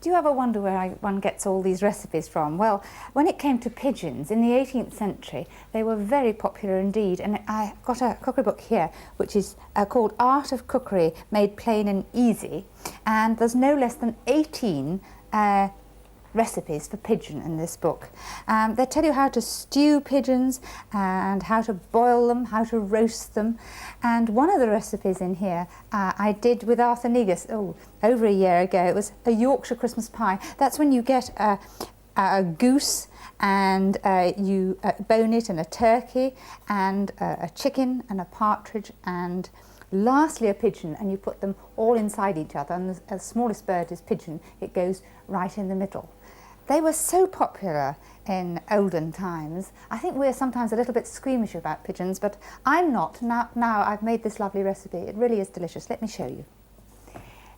Do you ever wonder where one gets all these recipes from? Well, when it came to pigeons in the 18th century, they were very popular indeed, and I got a cookery book here which is called Art of Cookery Made Plain and Easy, and there's no less than 18 recipes for pigeon in this book. They tell you how to stew pigeons and how to boil them, how to roast them, and one of the recipes in here I did with Arthur Negus over a year ago. It was a Yorkshire Christmas pie. That's when you get a goose and you bone it, and a turkey and a chicken and a partridge and lastly a pigeon, and you put them all inside each other, and the smallest bird is pigeon. It goes right in the middle. They were so popular in olden times. I think we're sometimes a little bit squeamish about pigeons, but I'm not. Now I've made this lovely recipe. It really is delicious. Let me show you.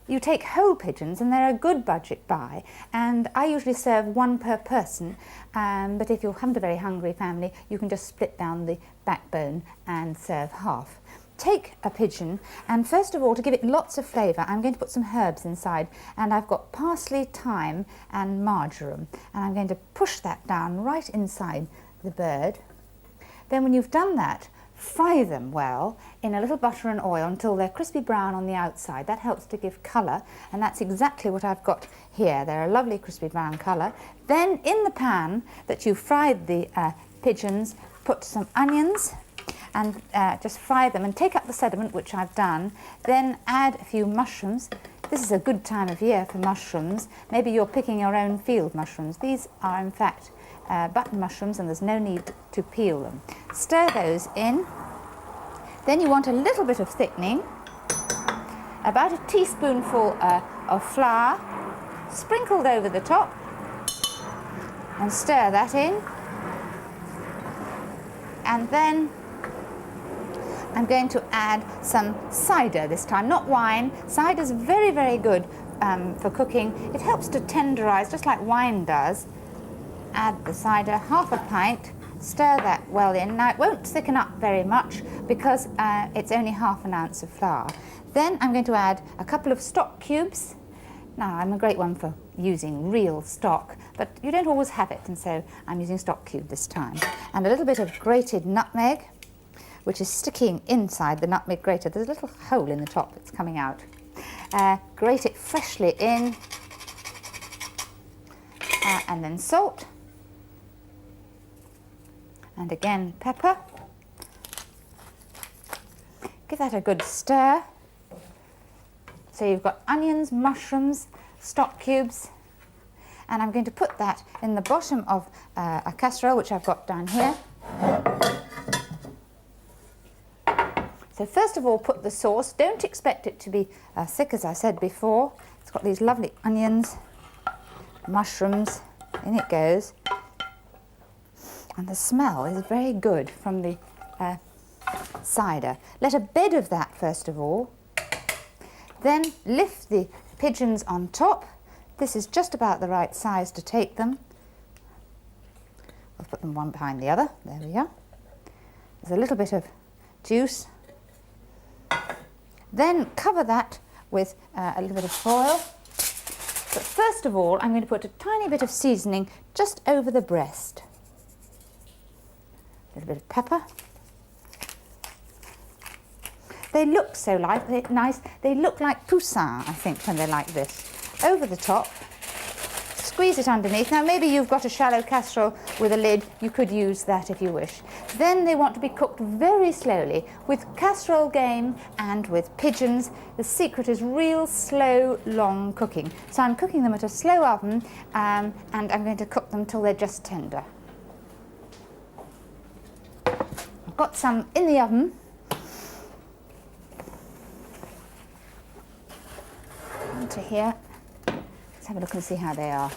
You take whole pigeons, and they're a good budget buy, and I usually serve one per person, but if you haven't a very hungry family, you can just split down the backbone and serve half. Take a pigeon, and first of all, to give it lots of flavour, I'm going to put some herbs inside, and I've got parsley, thyme and marjoram, and I'm going to push that down right inside the bird. Then when you've done that, fry them well in a little butter and oil until they're crispy brown on the outside. That helps to give colour, and that's exactly what I've got here. They're a lovely crispy brown colour. Then in the pan that you fried the pigeons, put some onions and just fry them and take up the sediment, which I've done. Then add a few mushrooms. This is a good time of year for mushrooms. Maybe you're picking your own field mushrooms. These are in fact button mushrooms, and there's no need to peel them. Stir those in. Then you want a little bit of thickening, about a teaspoonful of flour sprinkled over the top, and stir that in. And then I'm going to add some cider this time, not wine. Cider's very, very good for cooking. It helps to tenderise, just like wine does. Add the cider, half a pint, stir that well in. Now it won't thicken up very much because it's only half an ounce of flour. Then I'm going to add a couple of stock cubes. Now I'm a great one for using real stock, but you don't always have it, and so I'm using stock cube this time. And a little bit of grated nutmeg, which is sticking inside the nutmeg grater. There's a little hole in the top that's coming out. Grate it freshly in, and then salt, and again pepper. Give that a good stir. So you've got onions, mushrooms, stock cubes, and I'm going to put that in the bottom of a casserole, which I've got down here. So first of all, put the sauce. Don't expect it to be thick, as I said before. It's got these lovely onions, mushrooms, in it goes. And the smell is very good from the cider. Let a bed of that first of all. Then lift the pigeons on top. This is just about the right size to take them. I'll put them one behind the other. There we are. There's a little bit of juice. Then cover that with a little bit of foil. But first of all, I'm going to put a tiny bit of seasoning just over the breast. A little bit of pepper. They look so nice. They look like poussins, I think, when they're like this. Over the top. Squeeze it underneath. Now maybe you've got a shallow casserole with a lid. You could use that if you wish. Then they want to be cooked very slowly. With casserole game and with pigeons, the secret is real slow, long cooking. So I'm cooking them at a slow oven, and I'm going to cook them till they're just tender. I've got some in the oven. To here. Let's have a look and see how they are.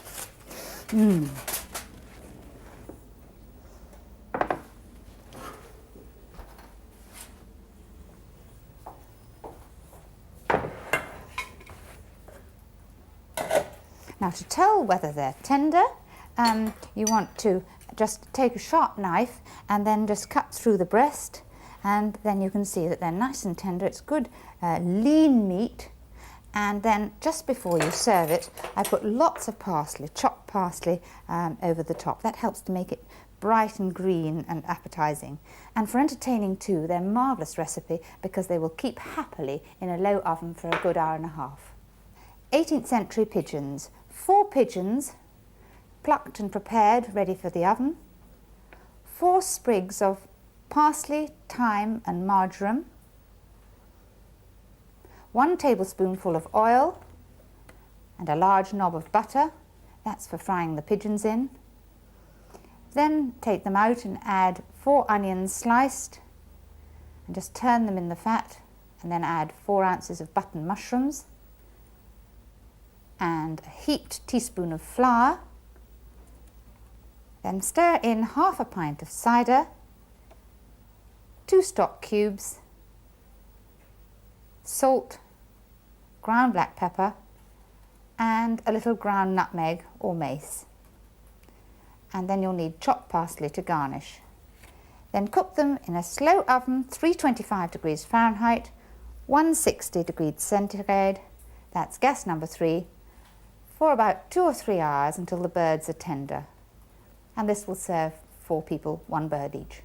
Now to tell whether they're tender, you want to just take a sharp knife and then just cut through the breast, and then you can see that they're nice and tender. It's good lean meat. And then just before you serve it, I put lots of parsley, chopped parsley, over the top. That helps to make it bright and green and appetising. And for entertaining too, they're a marvellous recipe because they will keep happily in a low oven for a good hour and a half. 18th century pigeons. 4 pigeons, plucked and prepared, ready for the oven. 4 sprigs of parsley, thyme and marjoram. 1 tablespoonful of oil and a large knob of butter. That's for frying the pigeons in. Then take them out and add 4 onions sliced and just turn them in the fat, and then add 4 ounces of button mushrooms and a heaped teaspoon of flour. Then stir in half a pint of cider, 2 stock cubes, salt, ground black pepper and a little ground nutmeg or mace. And then you'll need chopped parsley to garnish. Then cook them in a slow oven, 325 degrees Fahrenheit, 160 degrees centigrade, that's gas number 3, for about 2 or 3 hours until the birds are tender. And this will serve 4 people, 1 bird each.